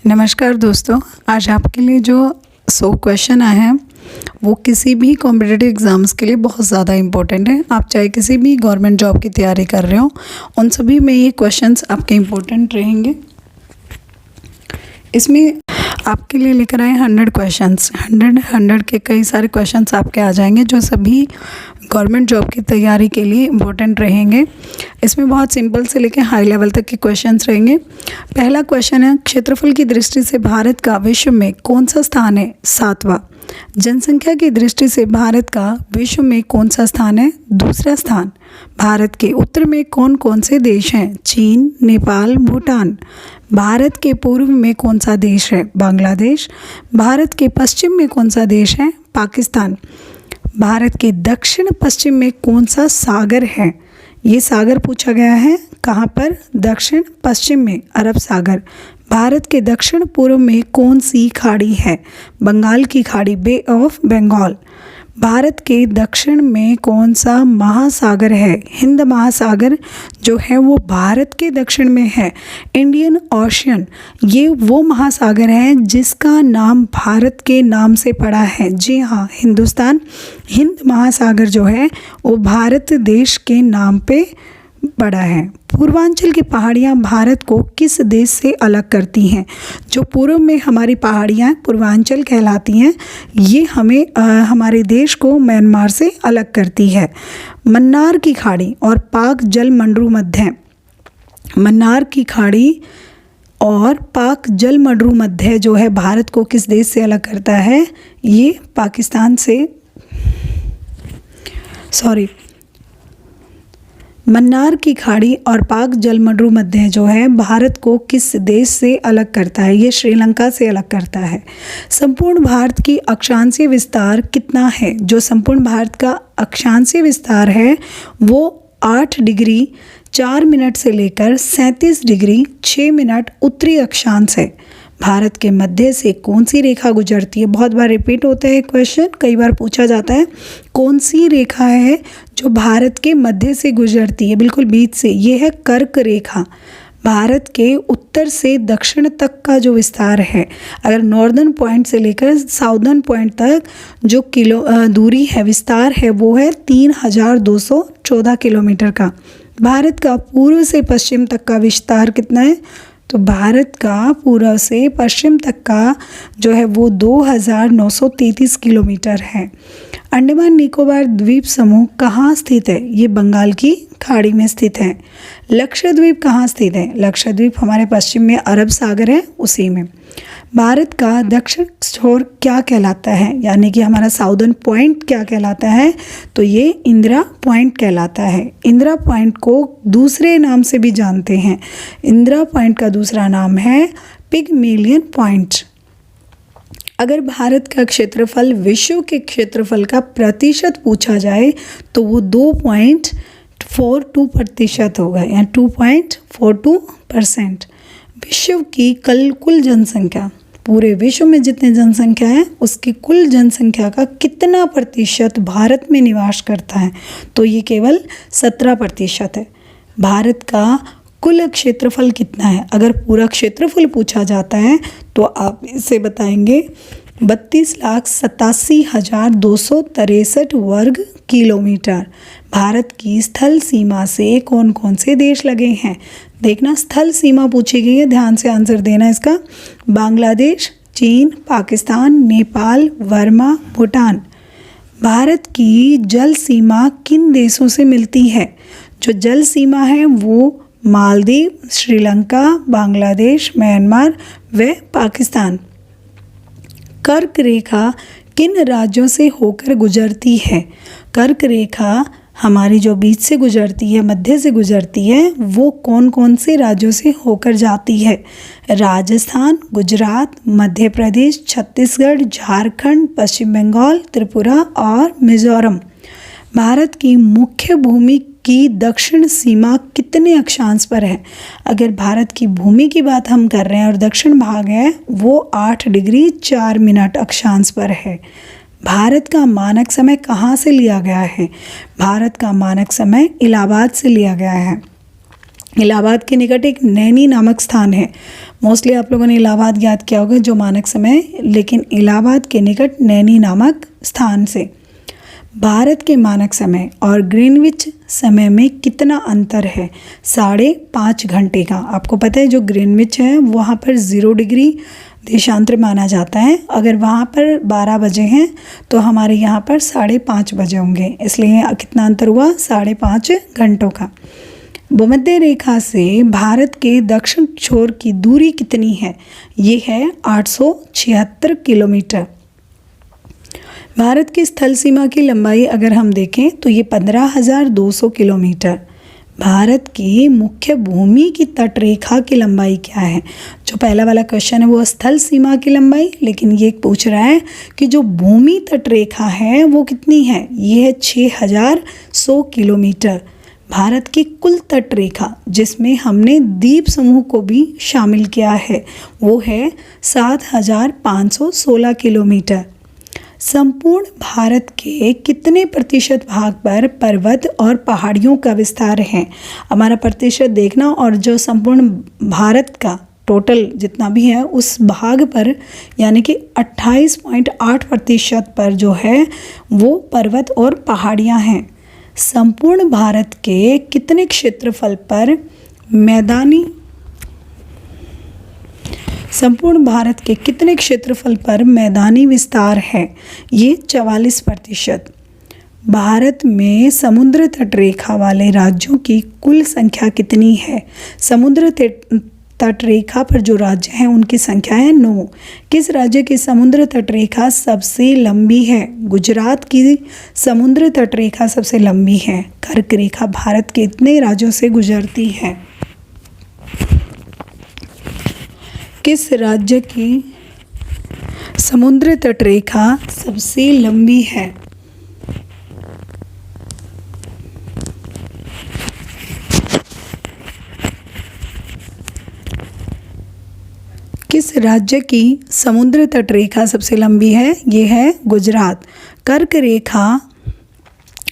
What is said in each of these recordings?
नमस्कार दोस्तों, आज आपके लिए जो 100 क्वेश्चन आए हैं वो किसी भी कॉम्पिटिटिव एग्ज़ाम्स के लिए बहुत ज़्यादा इम्पोर्टेंट है। आप चाहे किसी भी गवर्नमेंट जॉब की तैयारी कर रहे हो, उन सभी में ये क्वेश्चंस आपके इम्पोर्टेंट रहेंगे। इसमें आपके लिए लेकर आए 100 क्वेश्चंस, 100 के कई सारे क्वेश्चंस आपके आ जाएंगे जो सभी गवर्नमेंट जॉब की तैयारी के लिए इम्पोर्टेंट रहेंगे। इसमें बहुत सिंपल से लेकर हाई लेवल तक के क्वेश्चंस रहेंगे। पहला क्वेश्चन है, क्षेत्रफल की दृष्टि से भारत का विश्व में कौन सा स्थान है? 7वां। जनसंख्या की दृष्टि से भारत का विश्व में कौन सा स्थान है? 2रा स्थान। भारत के उत्तर में कौन कौन से देश हैं? चीन, नेपाल, भूटान। भारत के पूर्व में कौन सा देश है? बांग्लादेश। भारत के पश्चिम में कौन सा देश है? पाकिस्तान। भारत के दक्षिण पश्चिम में कौन सा सागर है? ये सागर पूछा गया है कहाँ पर? दक्षिण पश्चिम में, अरब सागर। भारत के दक्षिण पूर्व में कौन सी खाड़ी है? बंगाल की खाड़ी, बे ऑफ बंगाल। भारत के दक्षिण में कौन सा महासागर है? हिंद महासागर जो है वो भारत के दक्षिण में है। इंडियन ओशियन ये वो महासागर है जिसका नाम भारत के नाम से पड़ा है। जी हाँ, हिंदुस्तान हिंद महासागर जो है वो भारत देश के नाम पे पड़ा है। पूर्वांचल की पहाड़ियाँ भारत को किस देश से अलग करती हैं? जो पूर्व में हमारी पहाड़ियाँ पूर्वांचल कहलाती हैं, ये हमें हमारे देश को म्यांमार से अलग करती है। मन्नार की खाड़ी और पाक जल मंडरू मध्य, मन्नार की खाड़ी और पाक जल मंडरू मध्य जो है भारत को किस देश से अलग करता है? ये पाकिस्तान से, मन्नार की खाड़ी और पाक जलमंडरू मध्य जो है भारत को किस देश से अलग करता है? ये श्रीलंका से अलग करता है। संपूर्ण भारत की अक्षांशीय विस्तार कितना है? जो संपूर्ण भारत का अक्षांशीय विस्तार है वो 8 डिग्री 4 मिनट से लेकर 37 डिग्री 6 मिनट उत्तरी अक्षांश है। भारत के मध्य से कौन सी रेखा गुजरती है? बहुत बार रिपीट होता है क्वेश्चन, कई बार पूछा जाता है। कौन सी रेखा है जो भारत के मध्य से गुजरती है? बिल्कुल बीच से, ये है कर्क रेखा। भारत के उत्तर से दक्षिण तक का जो विस्तार है, अगर नॉर्दर्न पॉइंट से लेकर साउदर्न पॉइंट तक जो दूरी है, विस्तार है, वो है 3214 किलोमीटर का। भारत का पूर्व से पश्चिम तक का विस्तार कितना है? तो भारत का पूर्व से पश्चिम तक का जो है वो 2933 किलोमीटर है। अंडमान निकोबार द्वीप समूह कहाँ स्थित है? ये बंगाल की खाड़ी में स्थित है। लक्षद्वीप कहाँ स्थित है? लक्षद्वीप हमारे पश्चिम में अरब सागर है, उसी में। भारत का दक्षिण छोर क्या कहलाता है? यानी कि हमारा साउदर्न पॉइंट क्या कहलाता है? तो ये इंदिरा पॉइंट कहलाता है। इंदिरा पॉइंट को दूसरे नाम से भी जानते हैं। इंदिरा पॉइंट का दूसरा नाम है पिगमेलियन पॉइंट। अगर भारत का क्षेत्रफल विश्व के क्षेत्रफल का प्रतिशत पूछा जाए तो वो 2.42% होगा, या 2.42%। विश्व की कुल जनसंख्या, पूरे विश्व में जितनी जनसंख्या है उसकी कुल जनसंख्या का कितना प्रतिशत भारत में निवास करता है? तो ये केवल 17% है। भारत का कुल क्षेत्रफल कितना है? अगर पूरा क्षेत्रफल पूछा जाता है तो आप इसे बताएंगे 32,87,263 वर्ग किलोमीटर। भारत की स्थल सीमा से कौन कौन से देश लगे हैं? देखना, स्थल सीमा पूछी गई है, ध्यान से आंसर देना इसका। बांग्लादेश, चीन, पाकिस्तान, नेपाल, बर्मा, भूटान। भारत की जल सीमा किन देशों से मिलती है? जो जल सीमा है वो मालदीव, श्रीलंका, बांग्लादेश, म्यांमार व पाकिस्तान। कर्क रेखा किन राज्यों से होकर गुजरती है? कर्क रेखा हमारी जो बीच से गुजरती है, मध्य से गुजरती है, वो कौन कौन से राज्यों से होकर जाती है? राजस्थान, गुजरात, मध्य प्रदेश, छत्तीसगढ़, झारखंड, पश्चिम बंगाल, त्रिपुरा और मिजोरम। भारत की मुख्य भूमि की दक्षिण सीमा कितने अक्षांश पर है? अगर भारत की भूमि की बात हम कर रहे हैं और दक्षिण भाग है वो 8 डिग्री 4 मिनट अक्षांश पर है। भारत का मानक समय कहाँ से लिया गया है? भारत का मानक समय इलाहाबाद से लिया गया है। इलाहाबाद के निकट एक नैनी नामक स्थान है, मोस्टली आप लोगों ने इलाहाबाद याद किया होगा जो मानक समय, लेकिन इलाहाबाद के निकट नैनी नामक स्थान से। भारत के मानक समय और ग्रीनविच समय में कितना अंतर है? 5.5 घंटे का। आपको पता है जो ग्रीनविच है वहाँ पर 0 डिग्री देशांतर माना जाता है। अगर वहाँ पर 12 बजे हैं तो हमारे यहाँ पर 5:30 बजे होंगे, इसलिए कितना अंतर हुआ? 5.5 घंटों का। भूमध्य रेखा से भारत के दक्षिण छोर की दूरी कितनी है? ये है 876 किलोमीटर। भारत की स्थल सीमा की लंबाई अगर हम देखें तो ये 15,200 किलोमीटर। भारत की मुख्य भूमि की तटरेखा की लंबाई क्या है? जो पहला वाला क्वेश्चन है वो स्थल सीमा की लंबाई, लेकिन ये पूछ रहा है कि जो भूमि तटरेखा है वो कितनी है? ये है 6,100 किलोमीटर। भारत की कुल तटरेखा जिसमें हमने द्वीप समूह को भी शामिल किया है वो है 7,516 किलोमीटर। संपूर्ण भारत के कितने प्रतिशत भाग पर पर्वत और पहाड़ियों का विस्तार है? हमारा प्रतिशत देखना, और जो संपूर्ण भारत का टोटल जितना भी है उस भाग पर यानी कि 28.8% पर जो है वो पर्वत और पहाड़ियाँ हैं। संपूर्ण भारत के कितने क्षेत्रफल पर मैदानी विस्तार है? ये 44%। भारत में समुद्र तटरेखा वाले राज्यों की कुल संख्या कितनी है? समुद्र तटरेखा पर जो राज्य हैं उनकी संख्या है 9। किस राज्य की समुद्र तटरेखा सबसे लंबी है? गुजरात की समुद्र तटरेखा सबसे लंबी है। कर्क रेखा भारत के इतने राज्यों से गुजरती है। किस राज्य की समुद्र तटरेखा सबसे लंबी है? किस राज्य की समुद्र तटरेखा सबसे लंबी है? ये है गुजरात। कर्क रेखा,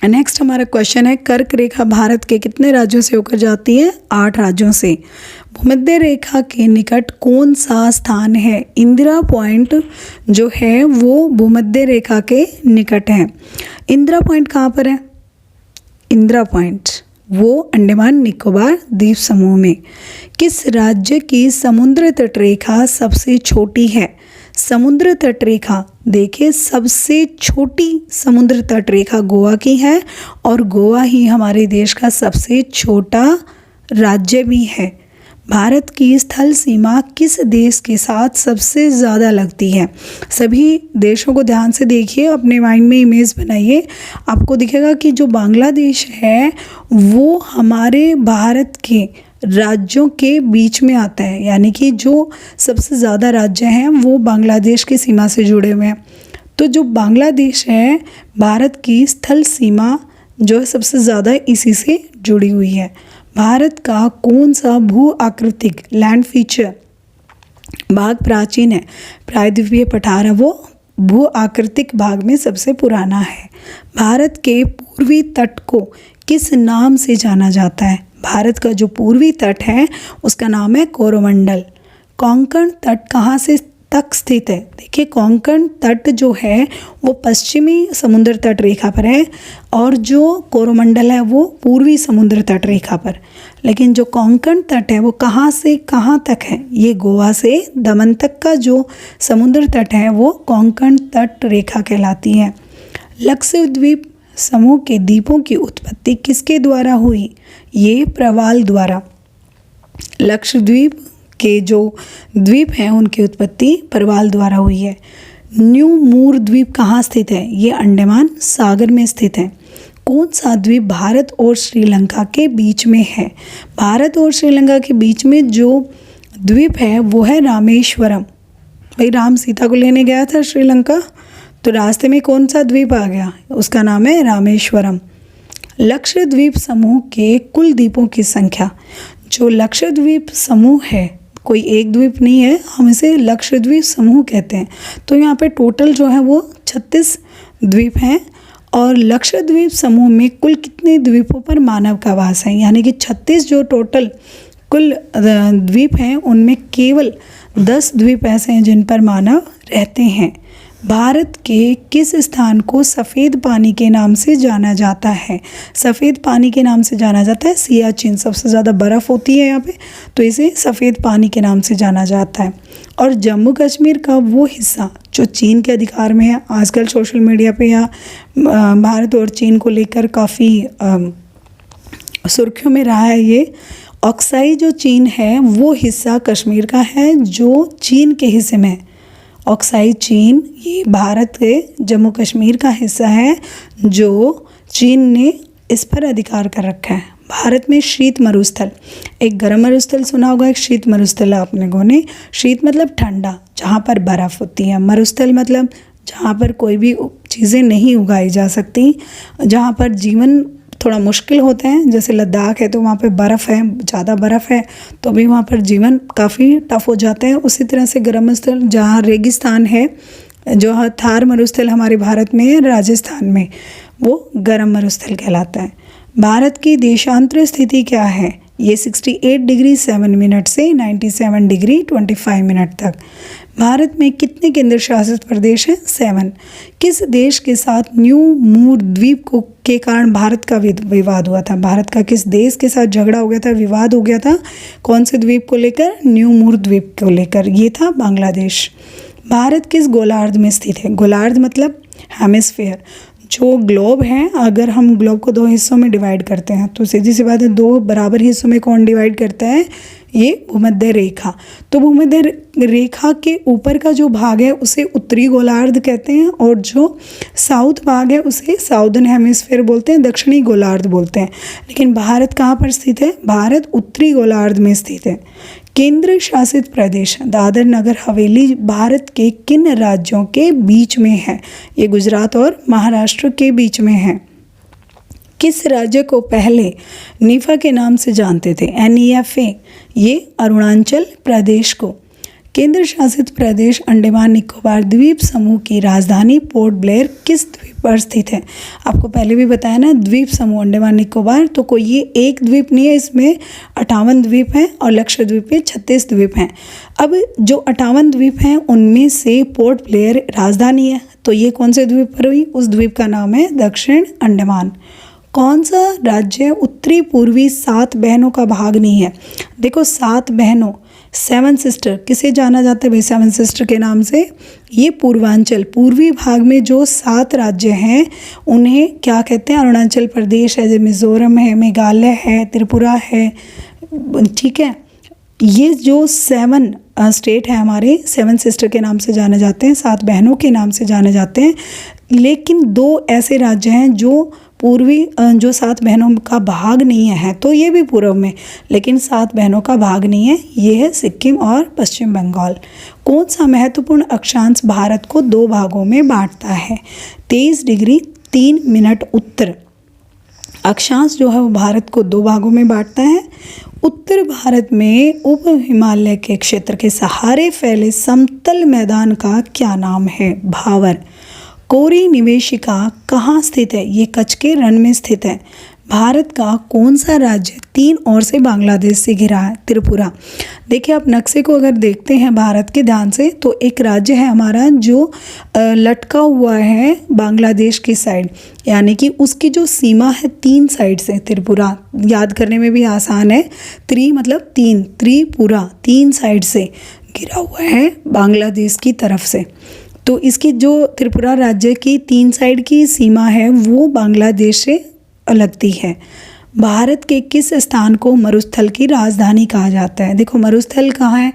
नेक्स्ट हमारा क्वेश्चन है, कर्क रेखा भारत के कितने राज्यों से होकर जाती है? 8 राज्यों से। भूमध्य रेखा के निकट कौन सा स्थान है? इंदिरा पॉइंट जो है वो भूमध्य रेखा के निकट है। इंदिरा पॉइंट कहाँ पर है? इंदिरा पॉइंट वो अंडमान निकोबार द्वीप समूह में। किस राज्य की समुद्र तटरेखा सबसे छोटी है? समुद्र तटरेखा देखिए, सबसे छोटी समुद्र तटरेखा गोवा की है, और गोवा ही हमारे देश का सबसे छोटा राज्य भी है। भारत की स्थल सीमा किस देश के साथ सबसे ज़्यादा लगती है? सभी देशों को ध्यान से देखिए, अपने माइंड में इमेज बनाइए। आपको दिखेगा कि जो बांग्लादेश है वो हमारे भारत के राज्यों के बीच में आता है, यानी कि जो सबसे ज़्यादा राज्य हैं वो बांग्लादेश की सीमा से जुड़े हुए हैं। तो जो बांग्लादेश है भारत की स्थल सीमा जो है सबसे ज़्यादा इसी से जुड़ी हुई है। भारत का कौन सा भू आकृतिक लैंड फीचर भाग प्राचीन है? प्रायद्वीपीय पठार है वो भू आकृतिक भाग में सबसे पुराना है। भारत के पूर्वी तट को किस नाम से जाना जाता है? भारत का जो पूर्वी तट है उसका नाम है कोरोमंडल। कोंकण तट कहाँ से तक स्थित है? देखिए, कोंकण तट जो है वो पश्चिमी समुद्र तट रेखा पर है, और जो कोरोमंडल है वो पूर्वी समुद्र तट रेखा पर। लेकिन जो कोंकण तट है वो कहाँ से कहाँ तक है? ये गोवा से दमन तक का जो समुद्र तट है वो कोंकण तट रेखा कहलाती है। लक्षद्वीप समूह के द्वीपों की उत्पत्ति किसके द्वारा हुई? ये प्रवाल द्वारा। लक्षद्वीप के जो द्वीप हैं उनकी उत्पत्ति प्रवाल द्वारा हुई है। न्यू मूर द्वीप कहाँ स्थित है? ये अंडमान सागर में स्थित है। कौन सा द्वीप भारत और श्रीलंका के बीच में है? भारत और श्रीलंका के बीच में जो द्वीप है वो है रामेश्वरम। भाई, राम सीता को लेने गया था श्रीलंका, तो रास्ते में कौन सा द्वीप आ गया? उसका नाम है रामेश्वरम। लक्षद्वीप समूह के कुल द्वीपों की संख्या। जो लक्षद्वीप समूह है, कोई एक द्वीप नहीं है, हम इसे लक्षद्वीप समूह कहते हैं। तो यहाँ पे टोटल जो है वो 36 द्वीप हैं, और लक्षद्वीप समूह में कुल कितने द्वीपों पर मानव का वास है? यानी कि 36 जो टोटल कुल द्वीप हैं उनमें केवल 10 द्वीप ऐसे हैं जिन पर मानव रहते हैं। भारत के किस स्थान को सफ़ेद पानी के नाम से जाना जाता है? सफ़ेद पानी के नाम से जाना जाता है सियाचिन, सबसे ज़्यादा बर्फ़ होती है यहाँ पे, तो इसे सफ़ेद पानी के नाम से जाना जाता है। और जम्मू कश्मीर का वो हिस्सा जो चीन के अधिकार में है, आजकल सोशल मीडिया पे या भारत और चीन को लेकर काफ़ी सुर्खियों में रहा है। ये ऑक्साई जो चीन है वो हिस्सा कश्मीर का है जो चीन के हिस्से में है। ऑक्साई चीन ये भारत के जम्मू कश्मीर का हिस्सा है जो चीन ने इस पर अधिकार कर रखा है। भारत में शीत मरुस्थल, एक गर्म मरुस्थल सुना होगा, एक शीत मरुस्थल आप लोगों ने। शीत मतलब ठंडा, जहाँ पर बर्फ़ होती है। मरुस्थल मतलब जहाँ पर कोई भी चीज़ें नहीं उगाई जा सकती, जहाँ पर जीवन थोड़ा मुश्किल होते हैं। जैसे लद्दाख है तो वहाँ पे बर्फ़ है, ज़्यादा बर्फ़ है तो भी वहाँ पर जीवन काफ़ी टफ हो जाता है। उसी तरह से गर्म मरुस्थल जहाँ रेगिस्तान है, जो थार मरुस्थल हमारे भारत में है राजस्थान में, वो गर्म मरुस्थल कहलाता है। भारत की देशांतर स्थिति क्या है? ये 68 डिग्री 7 मिनट से 97 डिग्री 25 मिनट तक। भारत में कितने केंद्र शासित प्रदेश हैं? 7। किस देश के साथ न्यू मूर द्वीप को के कारण भारत का विवाद हुआ था? भारत का किस देश के साथ झगड़ा हो गया था, विवाद हो गया था? कौन से द्वीप को लेकर? न्यू मूर द्वीप को लेकर। ये था बांग्लादेश। भारत किस गोलार्ध में स्थित है? गोलार्ध मतलब हेमिस्फीयर। जो ग्लोब है, अगर हम ग्लोब को 2 हिस्सों में डिवाइड करते हैं तो सीधी सी बात है 2 बराबर हिस्सों में कौन डिवाइड करता है? ये भूमध्य रेखा। तो भूमध्य रेखा के ऊपर का जो भाग है उसे उत्तरी गोलार्ध कहते हैं और जो साउथ भाग है उसे साउदर्न हेमिस्फीयर बोलते हैं, दक्षिणी गोलार्ध बोलते हैं। लेकिन भारत कहाँ पर स्थित है? भारत उत्तरी गोलार्ध में स्थित है। केंद्र शासित प्रदेश दादर नगर हवेली भारत के किन राज्यों के बीच में है? ये गुजरात और महाराष्ट्र के बीच में है। किस राज्य को पहले नीफा के नाम से जानते थे? NEFA। ये अरुणाचल प्रदेश को। केंद्र शासित प्रदेश अंडमान निकोबार द्वीप समूह की राजधानी पोर्ट ब्लेयर किस द्वीप पर स्थित है? आपको पहले भी बताया ना, द्वीप समूह अंडमान निकोबार, तो कोई ये एक द्वीप नहीं है, इसमें 58 द्वीप हैं और लक्षद्वीप पे 36 द्वीप हैं। अब जो 58 द्वीप हैं उनमें से पोर्ट ब्लेयर राजधानी है, तो ये कौन से द्वीप पर हुई? उस द्वीप का नाम है दक्षिण अंडमान। कौन सा राज्य उत्तरी पूर्वी 7 बहनों का भाग नहीं है? देखो 7 बहनों, 7 सिस्टर किसे जाना जाता है भाई 7 सिस्टर के नाम से? ये पूर्वांचल, पूर्वी भाग में जो 7 राज्य हैं उन्हें क्या कहते हैं? अरुणाचल प्रदेश है, मिज़ोरम है, मेघालय है, त्रिपुरा है, ठीक है। ये जो 7 स्टेट है हमारे 7 सिस्टर के नाम से जाने जाते हैं, 7 बहनों के नाम से जाने जाते हैं। लेकिन 2 ऐसे राज्य हैं जो पूर्वी जो 7 बहनों का भाग नहीं है, तो ये भी पूर्व में, लेकिन 7 बहनों का भाग नहीं है, ये है सिक्किम और पश्चिम बंगाल। कौन सा महत्वपूर्ण अक्षांश भारत को 2 भागों में बांटता है? 23 डिग्री 3 मिनट उत्तर अक्षांश जो है वो भारत को 2 भागों में बांटता है। उत्तर भारत में उप हिमालय के क्षेत्र के सहारे फैले समतल मैदान का क्या नाम है? भावर। कोरी निवेशिका कहाँ स्थित है? ये कच्छ के रण में स्थित है। भारत का कौन सा राज्य 3 ओर से बांग्लादेश से घिरा है? त्रिपुरा। देखिए आप नक्शे को अगर देखते हैं भारत के ध्यान से, तो एक राज्य है हमारा जो लटका हुआ है बांग्लादेश की साइड, यानी कि उसकी जो सीमा है 3 साइड से। त्रिपुरा याद करने में भी आसान है, मतलब 3, त्रिपुरा 3 साइड से घिरा हुआ है बांग्लादेश की तरफ से। तो इसकी जो त्रिपुरा राज्य की 3 साइड की सीमा है वो बांग्लादेश से लगती है। भारत के किस स्थान को मरुस्थल की राजधानी कहा जाता है? देखो मरुस्थल कहाँ है?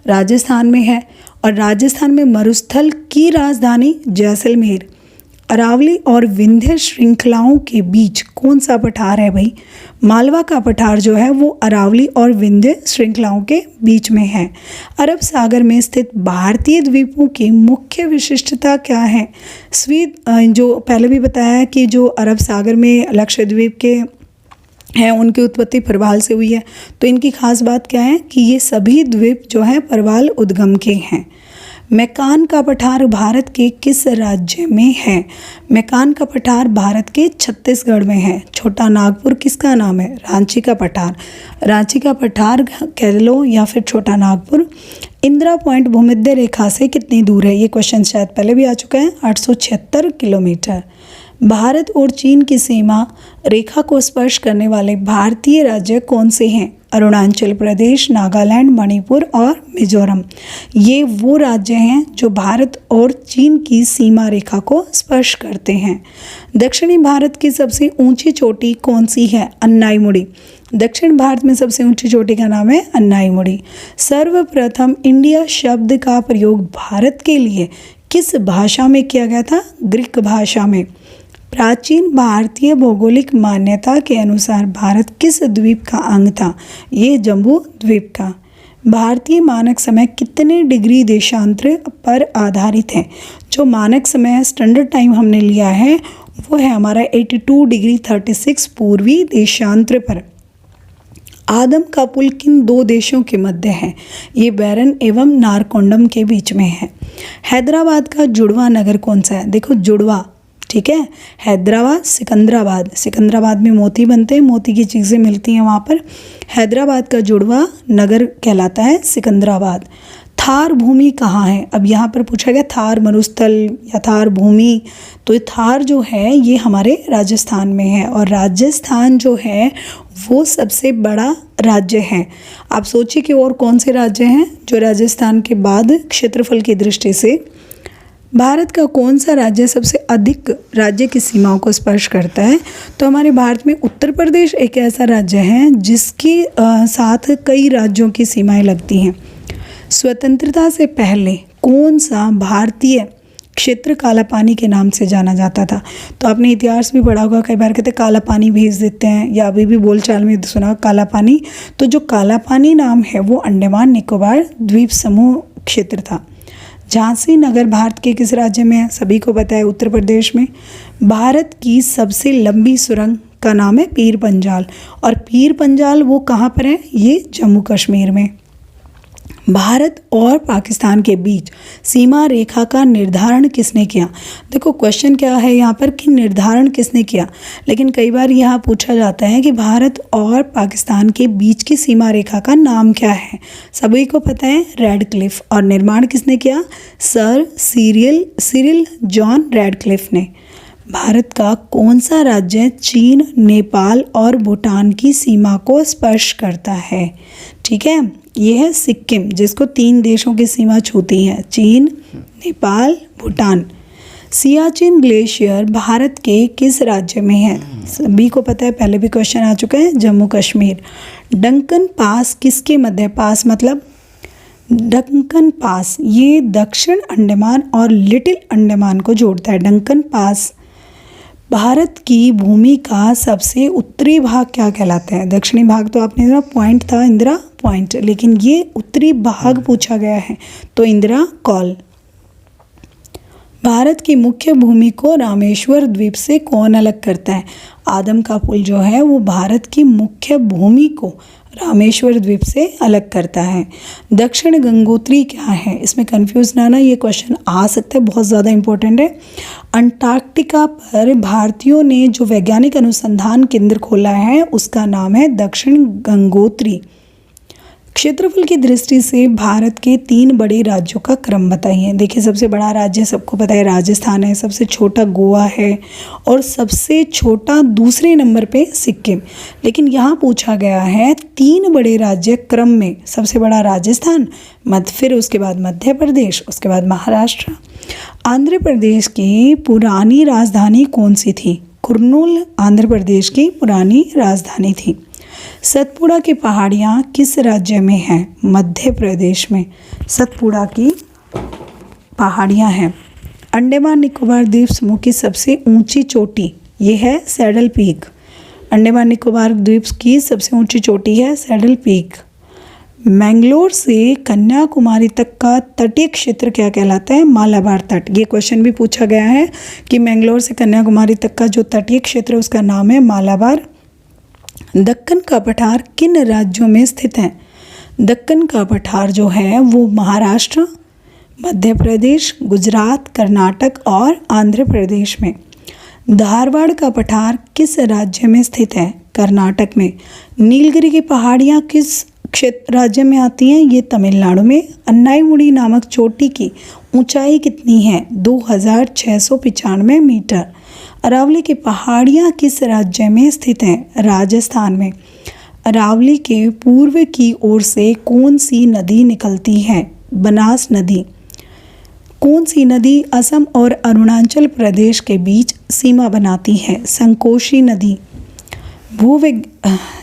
राजस्थान में है, और राजस्थान में मरुस्थल की राजधानी जैसलमेर। अरावली और विंध्य श्रृंखलाओं के बीच कौन सा पठार है भाई? मालवा का पठार जो है वो अरावली और विंध्य श्रृंखलाओं के बीच में है। अरब सागर में स्थित भारतीय द्वीपों की मुख्य विशिष्टता क्या है? जो पहले भी बताया कि जो अरब सागर में लक्षद्वीप के हैं उनकी उत्पत्ति परवाल से हुई है, तो इनकी खास बात क्या है कि ये सभी द्वीप जो है परवाल उद्गम के हैं। मेकान का पठार भारत के किस राज्य में है? मेकान का पठार भारत के छत्तीसगढ़ में है। छोटा नागपुर किसका नाम है? रांची का पठार। रांची का पठार कह लो या फिर छोटा नागपुर। इंदिरा पॉइंट भूमध्य रेखा से कितनी दूर है? ये क्वेश्चन शायद पहले भी आ चुका है। 876 किलोमीटर। भारत और चीन की सीमा रेखा को स्पर्श करने वाले भारतीय राज्य कौन से हैं? अरुणाचल प्रदेश, नागालैंड, मणिपुर और मिजोरम। ये वो राज्य हैं जो भारत और चीन की सीमा रेखा को स्पर्श करते हैं। दक्षिणी भारत की सबसे ऊंची चोटी कौन सी है? अन्नाईमुड़ी। दक्षिण भारत में सबसे ऊंची चोटी का नाम है अन्नाईमुड़ी। सर्वप्रथम इंडिया शब्द का प्रयोग भारत के लिए किस भाषा में किया गया था? ग्रीक भाषा में। प्राचीन भारतीय भौगोलिक मान्यता के अनुसार भारत किस द्वीप का अंग था? ये जम्बू द्वीप का। भारतीय मानक समय कितने डिग्री देशांतर पर आधारित है? जो मानक समय स्टैंडर्ड टाइम हमने लिया है वो है हमारा 82 डिग्री 36 पूर्वी देशांतर पर। आदम का पुल किन दो देशों के मध्य है? ये बैरन एवं नारकोंडम के बीच में है। हैदराबाद का जुड़वा नगर कौन सा है? देखो जुड़वा, ठीक है। हैदराबाद, सिकंदराबाद। सिकंदराबाद में मोती बनते हैं, मोती की चीज़ें मिलती हैं वहाँ पर। हैदराबाद का जुड़वा नगर कहलाता है सिकंदराबाद। थार भूमि कहाँ है? अब यहाँ पर पूछा गया थार मरुस्थल या थार भूमि, तो ये थार जो है ये हमारे राजस्थान में है और राजस्थान जो है वो सबसे बड़ा राज्य है। आप सोचिए कि और कौन से राज्य हैं जो राजस्थान के बाद क्षेत्रफल की दृष्टि से। भारत का कौन सा राज्य सबसे अधिक राज्य की सीमाओं को स्पर्श करता है? तो हमारे भारत में उत्तर प्रदेश एक ऐसा राज्य है जिसके साथ कई राज्यों की सीमाएं लगती हैं। स्वतंत्रता से पहले कौन सा भारतीय क्षेत्र काला पानी के नाम से जाना जाता था? तो आपने इतिहास भी पढ़ा होगा, कई बार कहते काला पानी भेज देते हैं या अभी भी बोलचाल में सुना काला पानी। तो जो काला पानी नाम है वो अंडमान निकोबार द्वीप समूह क्षेत्र था। झांसी नगर भारत के किस राज्य में है? सभी को पता है, उत्तर प्रदेश में। भारत की सबसे लंबी सुरंग का नाम है पीर पंजाल और पीर पंजाल वो कहाँ पर है? ये जम्मू कश्मीर में। भारत और पाकिस्तान के बीच सीमा रेखा का निर्धारण किसने किया? देखो क्वेश्चन क्या है यहाँ पर कि निर्धारण किसने किया, लेकिन कई बार यहाँ पूछा जाता है कि भारत और पाकिस्तान के बीच की सीमा रेखा का नाम क्या है? सभी को पता है रेडक्लिफ। और निर्माण किसने किया? सर सिरिल जॉन रेडक्लिफ ने। भारत का कौन सा राज्य चीन, नेपाल और भूटान की सीमा को स्पर्श करता है? ठीक है, ये है सिक्किम, जिसको 3 देशों की सीमा छूती है, चीन, नेपाल, भूटान। सियाचिन ग्लेशियर भारत के किस राज्य में है? सभी को पता है, पहले भी क्वेश्चन आ चुका है, जम्मू कश्मीर। डंकन पास किसके मध्य? पास मतलब डंकन पास ये दक्षिण अंडमान और लिटिल अंडमान को जोड़ता है। Duncan pass. भारत की भूमि का सबसे उत्तरी भाग क्या कहलाता है? दक्षिणी भाग तो आपने ना पॉइंट था, इंदिरा पॉइंट, लेकिन ये उत्तरी भाग पूछा गया है तो इंदिरा कॉल। भारत की मुख्य भूमि को रामेश्वर द्वीप से कौन अलग करता है? आदम का पुल जो है वो भारत की मुख्य भूमि को रामेश्वर द्वीप से अलग करता है। दक्षिण गंगोत्री क्या है? इसमें कंफ्यूज ना ये क्वेश्चन आ सकता है, बहुत ज़्यादा इंपॉर्टेंट है। अंटार्कटिका पर भारतीयों ने जो वैज्ञानिक अनुसंधान केंद्र खोला है उसका नाम है दक्षिण गंगोत्री। क्षेत्रफल की दृष्टि से भारत के 3 बड़े राज्यों का क्रम बताइए। देखिए, सबसे बड़ा राज्य सबको पता है राजस्थान है, सबसे छोटा गोवा है और सबसे छोटा दूसरे नंबर पे सिक्किम। लेकिन यहाँ पूछा गया है 3 बड़े राज्य क्रम में, सबसे बड़ा राजस्थान, फिर उसके बाद मध्य प्रदेश, उसके बाद महाराष्ट्र। आंध्र प्रदेश की पुरानी राजधानी कौन सी थी? कुर्नूल आंध्र प्रदेश की पुरानी राजधानी थी। सतपुड़ा की पहाड़ियाँ किस राज्य में हैं? मध्य प्रदेश में सतपुड़ा की पहाड़ियाँ हैं। अंडमान निकोबार द्वीप समूह की सबसे ऊंची चोटी ये है सैडल पीक। अंडमान निकोबार द्वीप की सबसे ऊंची चोटी है सैडल पीक। मैंगलोर से कन्याकुमारी तक का तटीय क्षेत्र क्या कहलाता है? मालाबार तट। ये क्वेश्चन भी पूछा गया है कि मैंगलोर से कन्याकुमारी तक का जो तटीय क्षेत्र है उसका नाम है मालाबार। दक्कन का पठार किन राज्यों में स्थित है? दक्कन का पठार जो है वो महाराष्ट्र, मध्य प्रदेश, गुजरात, कर्नाटक और आंध्र प्रदेश में। धारवाड़ का पठार किस राज्य में स्थित है? कर्नाटक में। नीलगिरी की पहाड़ियाँ किस क्षेत्र राज्य में आती हैं? ये तमिलनाडु में। अन्नाईमुड़ी नामक चोटी की ऊंचाई कितनी है? 2695 मीटर। अरावली की पहाड़ियाँ किस राज्य में स्थित हैं? राजस्थान में। अरावली के पूर्व की ओर से कौन सी नदी निकलती है? बनास नदी। कौन सी नदी असम और अरुणाचल प्रदेश के बीच सीमा बनाती है? संकोशी नदी।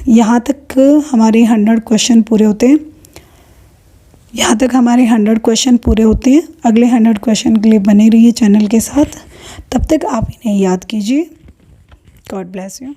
यहाँ तक हमारे 100 क्वेश्चन पूरे होते हैं। अगले 100 क्वेश्चन के लिए बने रहिए चैनल के साथ। तब तक आप इन्हें याद कीजिए। God bless you.